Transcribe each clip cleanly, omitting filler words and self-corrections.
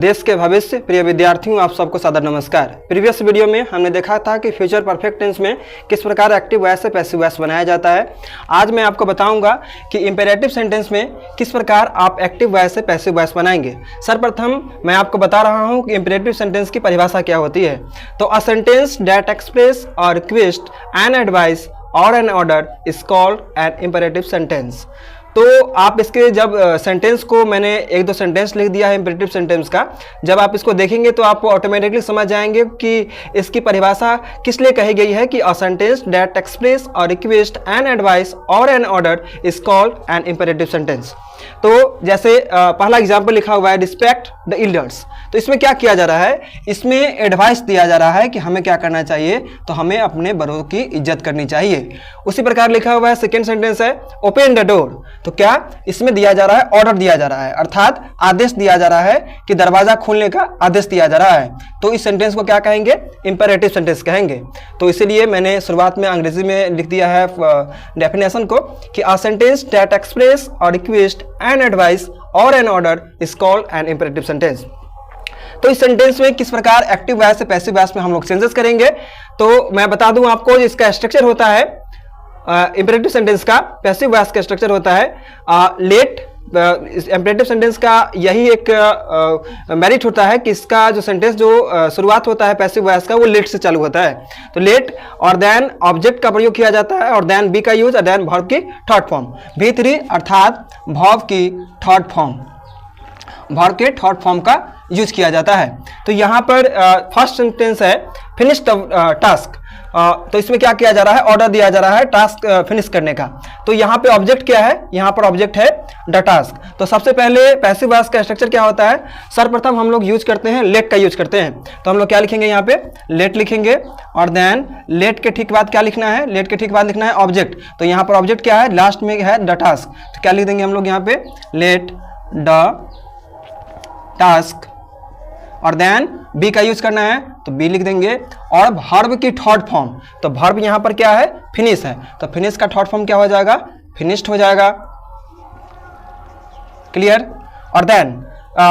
देश के भविष्य प्रिय विद्यार्थियों, आप सबको सादर नमस्कार। प्रीवियस वीडियो में हमने देखा था कि फ्यूचर परफेक्ट टेंस में किस प्रकार एक्टिव वॉइस से पैसिव वॉइस बनाया जाता है। आज मैं आपको बताऊंगा कि इंपेरेटिव सेंटेंस में किस प्रकार आप एक्टिव वॉइस से पैसिव वॉइस बनाएंगे। सर्वप्रथम मैं आपको बता रहा हूं कि इंपेरेटिव सेंटेंस की परिभाषा क्या होती है। तो a sentence that express or request an advice or an order is called an imperative sentence. तो आप इसके जब सेंटेंस को मैंने एक दो सेंटेंस लिख दिया है इंपेरेटिव सेंटेंस का, जब आप इसको देखेंगे तो आप ऑटोमेटिकली समझ जाएंगे कि इसकी परिभाषा किस लिए कही गई है कि a sentence that express or request an advice or an order is called an imperative sentence. तो जैसे पहला एग्जाम्पल लिखा हुआ है रिस्पेक्ट द एल्डर्स। तो इसमें क्या किया जा रहा है, इसमें एडवाइस दिया जा रहा है कि हमें क्या करना चाहिए, तो हमें अपने बड़ों की इज्जत करनी चाहिए। उसी प्रकार लिखा हुआ है सेकेंड सेंटेंस है ओपन द डोर। तो क्या इसमें दिया जा रहा है, ऑर्डर दिया जा रहा है, अर्थात आदेश दिया जा रहा है कि दरवाजा खोलने का आदेश दिया जा रहा है। तो इस सेंटेंस को क्या कहेंगे, इंपेरेटिव सेंटेंस कहेंगे। तो इसीलिए मैंने शुरुआत में अंग्रेजी में लिख दिया है डेफिनेशन को कि a sentence that express or request an advice or an order is called an imperative sentence. तो इस सेंटेंस में किस प्रकार एक्टिव वॉइस से पैसिव वॉइस में हम लोग चेंजेस करेंगे, तो मैं बता दूं आपको इसका स्ट्रक्चर होता है इंपेरेटिव सेंटेंस का, पैसिव वॉइस का स्ट्रक्चर होता है लेट। इंपेरेटिव सेंटेंस का यही एक मेरिट होता है कि इसका जो सेंटेंस जो शुरुआत होता है पैसिव वॉइस का वो लेट से चालू होता है। तो लेट और देन ऑब्जेक्ट का प्रयोग किया जाता है और देन बी का यूज और देन वर्ब की थर्ड फॉर्म V3 अर्थात वर्ब की थर्ड फॉर्म, वर्ब के थर्ड फॉर्म का यूज किया जाता है। तो यहाँ पर फर्स्ट सेंटेंस है फिनिश द टास्क। तो इसमें क्या किया जा रहा है, ऑर्डर दिया जा रहा है टास्क फिनिश करने का। तो यहाँ पे ऑब्जेक्ट क्या है, यहाँ पर ऑब्जेक्ट है द टास्क। तो सबसे पहले पैसिव वॉइस का स्ट्रक्चर क्या होता है, सर्वप्रथम हम लोग यूज करते हैं लेट का यूज करते हैं। तो हम लोग क्या लिखेंगे, यहाँ पे लेट लिखेंगे और देन लेट के ठीक बाद क्या लिखना है, लेट के ठीक बाद लिखना है ऑब्जेक्ट। तो यहाँ पर ऑब्जेक्ट क्या है, लास्ट में है द टास्क। तो क्या लिख देंगे हम लोग यहाँ पे, लेट द टास्क और देन बी का यूज करना है तो बी लिख देंगे और वर्ब की थर्ड फॉर्म। तो वर्ब यहां पर क्या है, फिनिश है। तो फिनिश का थर्ड फॉर्म क्या हो जाएगा, फिनिश्ड हो जाएगा। क्लियर। और then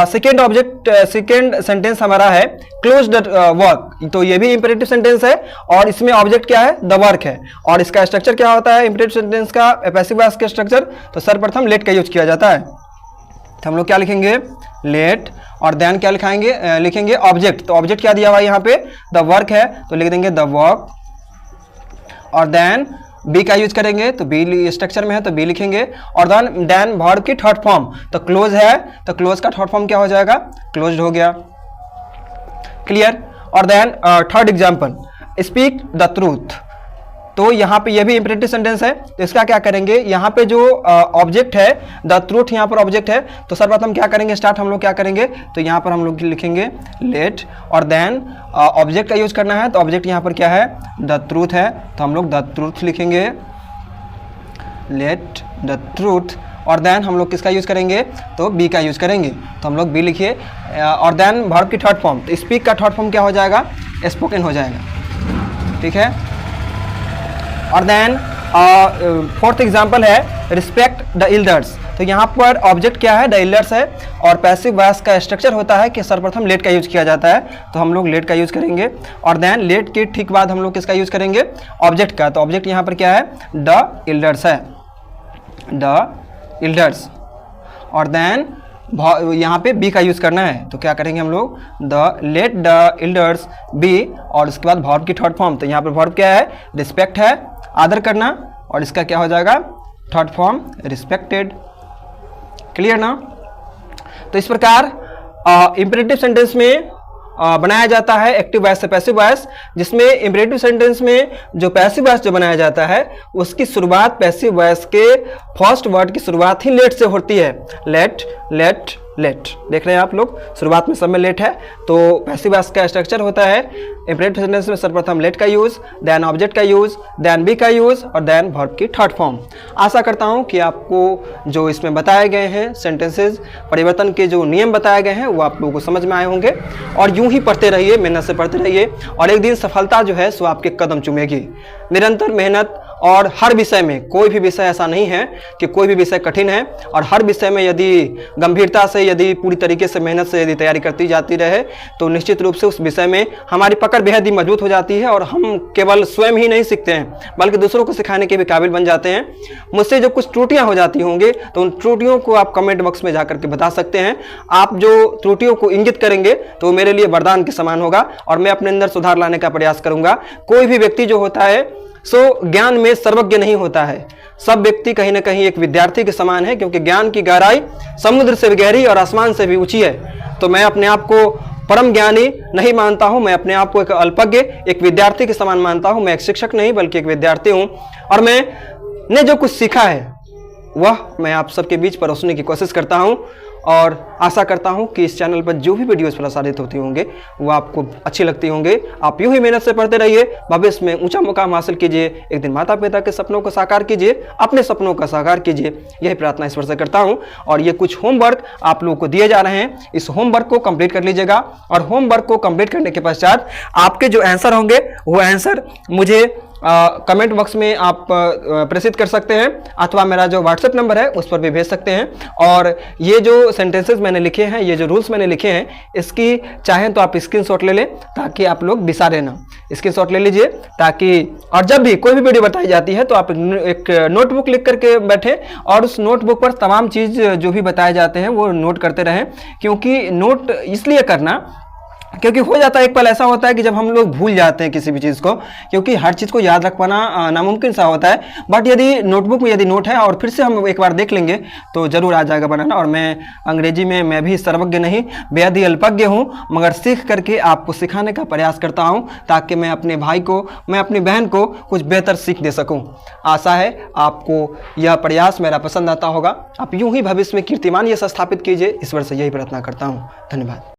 second object, second sentence हमारा है क्लोज द वर्क। तो ये भी इंपेरेटिव सेंटेंस है और इसमें ऑब्जेक्ट क्या है, द वर्क है। और इसका स्ट्रक्चर क्या होता है इंपेरेटिव सेंटेंस का, पैसिव वॉइस का स्ट्रक्चर, तो सर्वप्रथम लेट का यूज किया जाता है। तो हम लोग क्या लिखेंगे, लेट और देन क्या लिखेंगे ऑब्जेक्ट। तो ऑब्जेक्ट क्या दिया हुआ है यहाँ पे, द वर्क है, तो लिख देंगे द वर्क और देन बी का यूज करेंगे। तो बी स्ट्रक्चर में है तो बी लिखेंगे और देन वर्ब की थर्ड फॉर्म। तो क्लोज है तो क्लोज का थर्ड फॉर्म क्या हो जाएगा, क्लोज्ड हो गया। क्लियर। और then third example speak the truth. तो यहाँ पे ये भी इंपेरेटिव सेंटेंस है। तो इसका क्या करेंगे, यहाँ पे जो ऑब्जेक्ट है द ट्रूथ, यहाँ पर ऑब्जेक्ट है। तो सर्वप्रथम क्या करेंगे, स्टार्ट हम लोग क्या करेंगे, तो यहाँ पर हम लोग लिखेंगे लेट और देन ऑब्जेक्ट का यूज करना है। तो ऑब्जेक्ट यहाँ पर क्या है, द ट्रूथ है। तो हम लोग द ट्रूथ लिखेंगे, लेट द ट्रूथ और देन हम लोग किसका यूज करेंगे, तो बी का यूज करेंगे। तो हम लोग बी लिखिए और देन वर्ब की थर्ड फॉर्म। तो स्पीक का थर्ड फॉर्म क्या हो जाएगा, स्पोकन हो जाएगा। ठीक है। और देन फोर्थ एग्जाम्पल है रिस्पेक्ट द एल्डर्स। तो यहाँ पर ऑब्जेक्ट क्या है, द एल्डर्स है और पैसिव वॉइस का स्ट्रक्चर होता है कि सर्वप्रथम लेट का यूज किया जाता है। तो हम लोग लेट का यूज करेंगे और देन लेट के ठीक बाद हम लोग किसका यूज करेंगे, ऑब्जेक्ट का। तो ऑब्जेक्ट यहाँ पर क्या है, द एल्डर्स है, द एल्डर्स और देन यहाँ पे बी का यूज करना है। तो क्या करेंगे हम लोग, the let the elders be और उसके बाद वर्ब की थर्ड फॉर्म। तो यहाँ पर वर्ब क्या है, रिस्पेक्ट है, आदर करना, और इसका क्या हो जाएगा, थर्ड फॉर्म रिस्पेक्टेड। क्लियर ना। तो इस प्रकार इंपेरेटिव सेंटेंस में बनाया जाता है एक्टिव वॉइस से पैसिव वॉइस, जिसमें इंपेरेटिव सेंटेंस में जो पैसिव वॉइस जो बनाया जाता है उसकी शुरुआत पैसिव वॉइस के फर्स्ट वर्ड की शुरुआत ही लेट से होती है। लेट लेट लेट, देख रहे हैं आप लोग, शुरुआत में सब में लेट है। तो पैसिव वॉइस का स्ट्रक्चर होता है इंपेरेटिव सेंटेंस में सर्वप्रथम लेट का यूज, देन ऑब्जेक्ट का यूज, देन बी का यूज और देन वर्ब की थर्ड फॉर्म। आशा करता हूं कि आपको जो इसमें बताए गए हैं सेंटेंसेस परिवर्तन के जो नियम बताए गए हैं वो आप लोगों को समझ में आए होंगे। और यूं ही पढ़ते रहिए, मेहनत से पढ़ते रहिए और एक दिन सफलता जो है सो आपके कदम चूमेगी। निरंतर मेहनत और हर विषय में, कोई भी विषय ऐसा नहीं है कि कोई भी विषय कठिन है, और हर विषय में यदि गंभीरता से, यदि पूरी तरीके से मेहनत से यदि तैयारी करती जाती रहे तो निश्चित रूप से उस विषय में हमारी पकड़ बेहद ही मजबूत हो जाती है और हम केवल स्वयं ही नहीं सीखते हैं बल्कि दूसरों को सिखाने के भी काबिल बन जाते हैं। मुझसे जो कुछ त्रुटियां हो जाती होंगी तो उन त्रुटियों को आप कमेंट बॉक्स में जाकर के बता सकते हैं। आप जो त्रुटियों को इंगित करेंगे तो मेरे लिए वरदान के समान होगा और मैं अपने अंदर सुधार लाने का प्रयास करूंगा। कोई भी व्यक्ति जो होता है सो ज्ञान में सर्वज्ञ नहीं होता है। सब व्यक्ति कहीं ना कहीं एक विद्यार्थी के समान है, क्योंकि ज्ञान की गहराई समुद्र से भी गहरी और आसमान से भी ऊंची है। तो मैं अपने आप को परम ज्ञानी नहीं मानता हूं, मैं अपने आप को एक अल्पज्ञ, एक विद्यार्थी के समान मानता हूं। मैं एक शिक्षक नहीं बल्कि एक विद्यार्थी हूं और मैंने जो कुछ सीखा है वह मैं आप सबके बीच परोसने की कोशिश करता हूं और आशा करता हूं कि इस चैनल पर जो भी वीडियोस प्रसारित होती होंगे वो आपको अच्छी लगती होंगे। आप यूं ही मेहनत से पढ़ते रहिए, भविष्य में ऊंचा मुकाम हासिल कीजिए, एक दिन माता पिता के सपनों को साकार कीजिए, अपने सपनों का साकार कीजिए। यही प्रार्थना ईश्वर से करता हूं। और ये कुछ होमवर्क आप लोगों को दिए जा रहे हैं, इस होमवर्क को कंप्लीट कर लीजिएगा और होमवर्क को कंप्लीट करने के पश्चात आपके जो आंसर होंगे वो आंसर मुझे कमेंट बॉक्स में आप प्रेषित कर सकते हैं अथवा मेरा जो व्हाट्सएप नंबर है उस पर भी भेज सकते हैं। और ये जो सेंटेंसेस मैंने लिखे हैं, ये जो रूल्स मैंने लिखे हैं, इसकी चाहें तो आप स्क्रीनशॉट ले लें ताकि आप लोग बिसारे ना। स्क्रीनशॉट ले लीजिए ताकि, और जब भी कोई भी वीडियो बताई जाती है तो आप एक नोटबुक लिख करके बैठें और उस नोटबुक पर तमाम चीज़ जो भी बताए जाते हैं वो नोट करते रहें। क्योंकि नोट इसलिए करना, क्योंकि हो जाता है एक पल ऐसा होता है कि जब हम लोग भूल जाते हैं किसी भी चीज़ को, क्योंकि हर चीज़ को याद रख पाना नामुमकिन सा होता है। बट यदि नोटबुक में यदि नोट है और फिर से हम एक बार देख लेंगे तो जरूर आ जाएगा बनाना। और मैं अंग्रेजी में मैं भी सर्वज्ञ नहीं, बेहद ही अल्पज्ञ हूँ, मगर सीख करके आपको सिखाने का प्रयास करता हूँ ताकि मैं अपने भाई को, मैं अपनी बहन को कुछ बेहतर सीख दे सकूँ। आशा है आपको यह प्रयास मेरा पसंद आता होगा। आप यूँ ही भविष्य में कीर्तिमान यश स्थापित कीजिए, ईश्वर से यही प्रार्थना करता हूँ। धन्यवाद।